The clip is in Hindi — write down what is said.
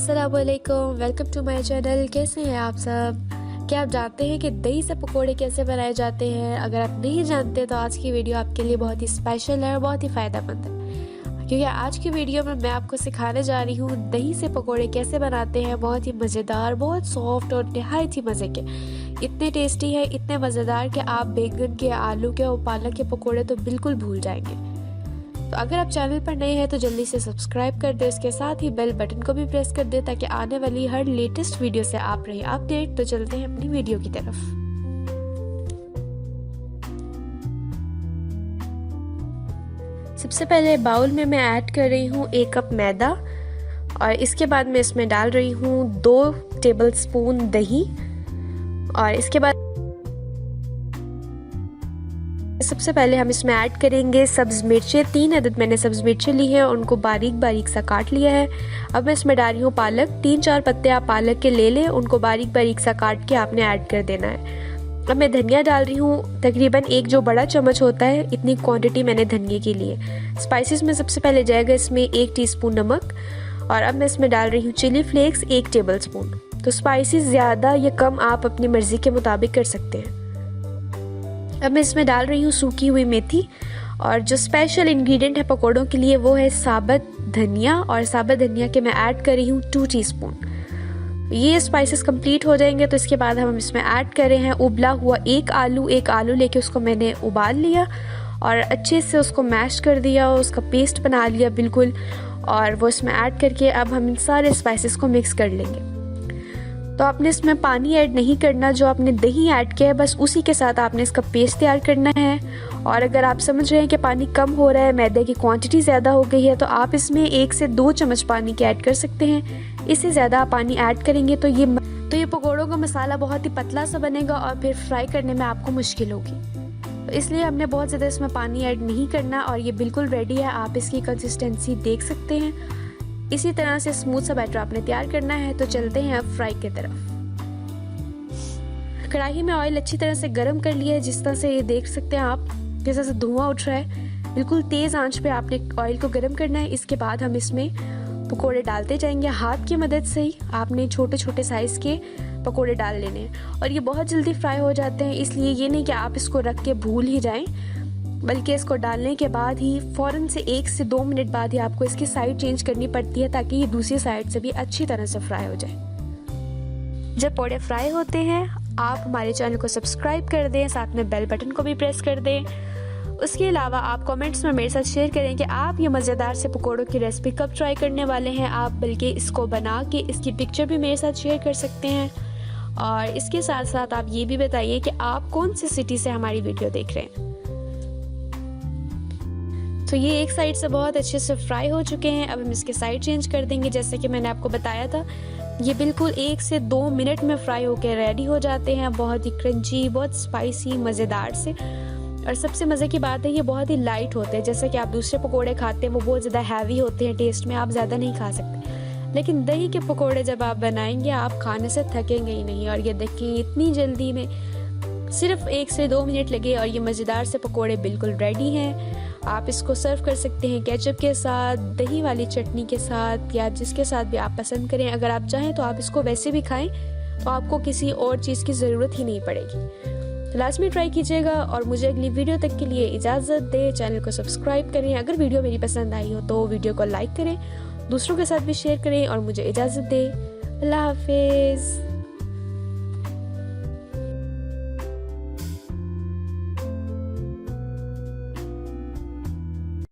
अस्सलामुअलैकुम, वेलकम टू माय चैनल। कैसे हैं आप सब? क्या आप जानते हैं कि दही से पकोड़े कैसे बनाए जाते हैं? अगर आप नहीं जानते तो आज की वीडियो आपके लिए बहुत ही स्पेशल है और बहुत ही फ़ायदेमंद है, क्योंकि आज की वीडियो में मैं आपको सिखाने जा रही हूँ दही से पकोड़े कैसे बनाते हैं। बहुत ही मज़ेदार, बहुत सॉफ्ट और नहायत ही मज़े के, इतने टेस्टी है, इतने मज़ेदार कि आप बैंगन के, आलू के और पालक के पकोड़े तो बिल्कुल भूल जाएंगे। तो अगर आप चैनल पर नए हैं तो जल्दी से सब्सक्राइब कर दें, इसके साथ ही बेल बटन को भी प्रेस कर दें ताकि आने वाली हर लेटेस्ट वीडियो से आप रहे अपडेट। तो चलते हैं अपनी वीडियो की तरफ। सबसे पहले बाउल में मैं ऐड कर रही हूँ 1 कप मैदा और इसके बाद मैं इसमें डाल रही हूँ 2 टेबलस्पून दही और इसके बाद सबसे पहले हम इसमें ऐड करेंगे सब्ज़ मिर्चें। 3 अदद मैंने सब्ज़ मिर्चें ली है, उनको बारीक बारीक सा काट लिया है। अब मैं इसमें डाल रही हूँ पालक। 3-4 पत्ते आप पालक के ले लें, उनको बारीक बारीक सा काट के आपने ऐड कर देना है। अब मैं धनिया डाल रही हूँ, तकरीबन 1 जो बड़ा चम्मच होता है, इतनी क्वांटिटी मैंने धनिया की ली है। स्पाइसेस में सबसे पहले जाएगा इसमें 1 टीस्पून नमक और अब मैं इसमें डाल रही हूँ चिली फ्लेक्स 1 टेबलस्पून। तो स्पाइसेस ज़्यादा या कम आप अपनी मर्ज़ी के मुताबिक कर सकते हैं। अब मैं इसमें डाल रही हूँ सूखी हुई मेथी और जो स्पेशल इंग्रेडिएंट है पकौड़ों के लिए वो है साबुत धनिया, और साबुत धनिया के मैं ऐड कर रही हूँ 2 टीस्पून। ये स्पाइसेस कंप्लीट हो जाएंगे तो इसके बाद हम इसमें ऐड कर रहे हैं उबला हुआ 1 आलू लेके उसको मैंने उबाल लिया और अच्छे से उसको मैश कर दिया और उसका पेस्ट बना लिया बिल्कुल, और वो इसमें ऐड करके अब हम इन सारे स्पाइसेस को मिक्स कर लेंगे। तो आपने इसमें पानी ऐड नहीं करना, जो आपने दही ऐड किया है बस उसी के साथ आपने इसका पेस्ट तैयार करना है। और अगर आप समझ रहे हैं कि पानी कम हो रहा है, मैदे की क्वांटिटी ज़्यादा हो गई है, तो आप इसमें 1 से 2 चम्मच पानी के ऐड कर सकते हैं। इससे ज़्यादा आप पानी ऐड करेंगे तो ये पकौड़ों का मसाला बहुत ही पतला सा बनेगा और फिर फ्राई करने में आपको मुश्किल होगी। तो इसलिए हमने बहुत ज़्यादा इसमें पानी ऐड नहीं करना और ये बिल्कुल रेडी है। आप इसकी कंसिस्टेंसी देख सकते हैं। इसी तरह से स्मूथ सा बैटर आपने तैयार करना है। तो चलते हैं अब फ्राई की तरफ। कढ़ाई में ऑयल अच्छी तरह से गर्म कर लिया है, जिस तरह से ये देख सकते हैं आप, जिस तरह से धुआं उठ रहा है। बिल्कुल तेज़ आंच पे आपने ऑयल को गर्म करना है। इसके बाद हम इसमें पकोड़े डालते जाएंगे। हाथ की मदद से ही आपने छोटे छोटे साइज़ के पकोड़े डाल लेने हैं और ये बहुत जल्दी फ्राई हो जाते हैं। इसलिए ये नहीं कि आप इसको रख के भूल ही जाएं, बल्कि इसको डालने के बाद ही फ़ौरन से 1 से 2 मिनट बाद ही आपको इसकी साइड चेंज करनी पड़ती है ताकि ये दूसरी साइड से भी अच्छी तरह से फ्राई हो जाए। जब पकोड़े फ्राई होते हैं आप हमारे चैनल को सब्सक्राइब कर दें, साथ में बेल बटन को भी प्रेस कर दें। उसके अलावा आप कमेंट्स में मेरे साथ शेयर करें कि आप ये मज़ेदार से पकोड़ों की रेसिपी कब ट्राई करने वाले हैं। आप बल्कि इसको बना के इसकी पिक्चर भी मेरे साथ शेयर कर सकते हैं। और इसके साथ साथ आप ये भी बताइए कि आप कौन सी सिटी से हमारी वीडियो देख रहे हैं। तो ये एक साइड से बहुत अच्छे से फ्राई हो चुके हैं। अब हम इसके साइड चेंज कर देंगे। जैसे कि मैंने आपको बताया था, ये बिल्कुल 1 से 2 मिनट में फ्राई होकर रेडी हो जाते हैं। बहुत ही क्रंची, बहुत स्पाइसी, मज़ेदार से। और सबसे मज़े की बात है ये बहुत ही लाइट होते हैं। जैसे कि आप दूसरे पकोड़े खाते हैं वो बहुत ज़्यादा हैवी होते हैं, टेस्ट में आप ज़्यादा नहीं खा सकते, लेकिन दही के पकोड़े जब आप बनाएंगे आप खाने से थकेंगे ही नहीं। और ये देखिए इतनी जल्दी में सिर्फ 1 से 2 मिनट लगे और ये मज़ेदार से पकोड़े बिल्कुल रेडी हैं। आप इसको सर्व कर सकते हैं केचप के साथ, दही वाली चटनी के साथ, या जिसके साथ भी आप पसंद करें। अगर आप चाहें तो आप इसको वैसे भी खाएं, तो आपको किसी और चीज़ की ज़रूरत ही नहीं पड़ेगी। तो लास्ट में ट्राई कीजिएगा और मुझे अगली वीडियो तक के लिए इजाज़त दें। चैनल को सब्सक्राइब करें। अगर वीडियो मेरी पसंद आई हो तो वीडियो को लाइक करें, दूसरों के साथ भी शेयर करें और मुझे इजाज़त दें। अल्लाह हाफिज़।